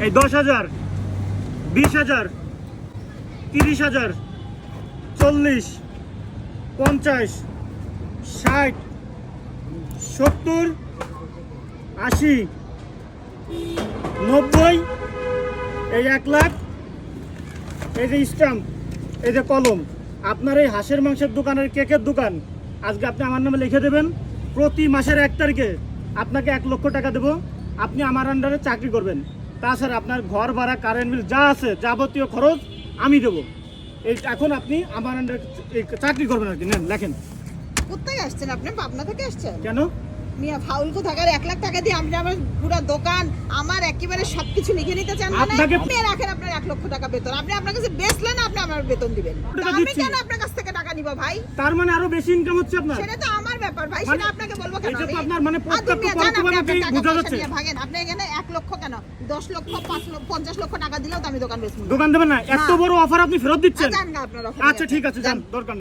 এই 10,000, 20,000, 30,000, 40, 50, 60, 70, 80, 90, এই 1 লাখ, এই যে স্ট্যাম্প, এই যে কলম। আপনার এই হাঁসের মাংসের দোকানের কেকের দোকান আজকে আপনি আমার নামে লিখে দেবেন। প্রতি মাসের 1 তারিখে আপনাকে 1 লক্ষ টাকা দেবো। আপনি আমার আন্ডারে চাকরি করবেন। তাছাড়া আপনার ঘর ভাড়া, কারেন্ট বিল যা আছে যাবতীয় খরচ আমি দেবো। এই এখন আপনি আমার আন্ডারে চাকরি করবেন আর কি। নেন লেখেন। কোথায় আসছেন আপনি? পাবনা থেকে আসছেন কেন? মিয়া ফাউল কোথাকার 1 লাখ টাকা দিয়ে আপনি আমার পুরো দোকান আমার একেবারে সবকিছু লিখে নিতে চান? মানে আপনাকে- আপনি রাখেন আপনার 1 লক্ষ টাকা বেতন। আপনি আপনার কাছে বেচলেন, আপনি আমার বেতন দিবেন। টাকা আমি দিচ্ছি। কেন আপনার কাছ থেকে টাকা নিব ভাই? তার মানে আরো বেশি ইনকাম হচ্ছে আপনার? সেটা তো আমার ব্যাপার ভাই, মানে সেটা আপনাকে বলবো কেন? এটা তো আমি? আপনার মানে আপনি প্রত্যক্ষ মিয়া যান, আপনি পরোক্ষভাবে আপনার টাকা বোঝা পয়সা যাচ্ছে। নিয়ে ভাগেন। আপনি এখানে 1 লক্ষ কেন 10 লক্ষ 50 লক্ষ টাকা দিলেও তো আমি দোকান বেচবো না। দোকান দেবেন না? এত বড় অফার আপনি ফেরত দিচ্ছেন? যান না আপনার অফার আচ্ছা ঠিক আছে, যান, দরকার নেই।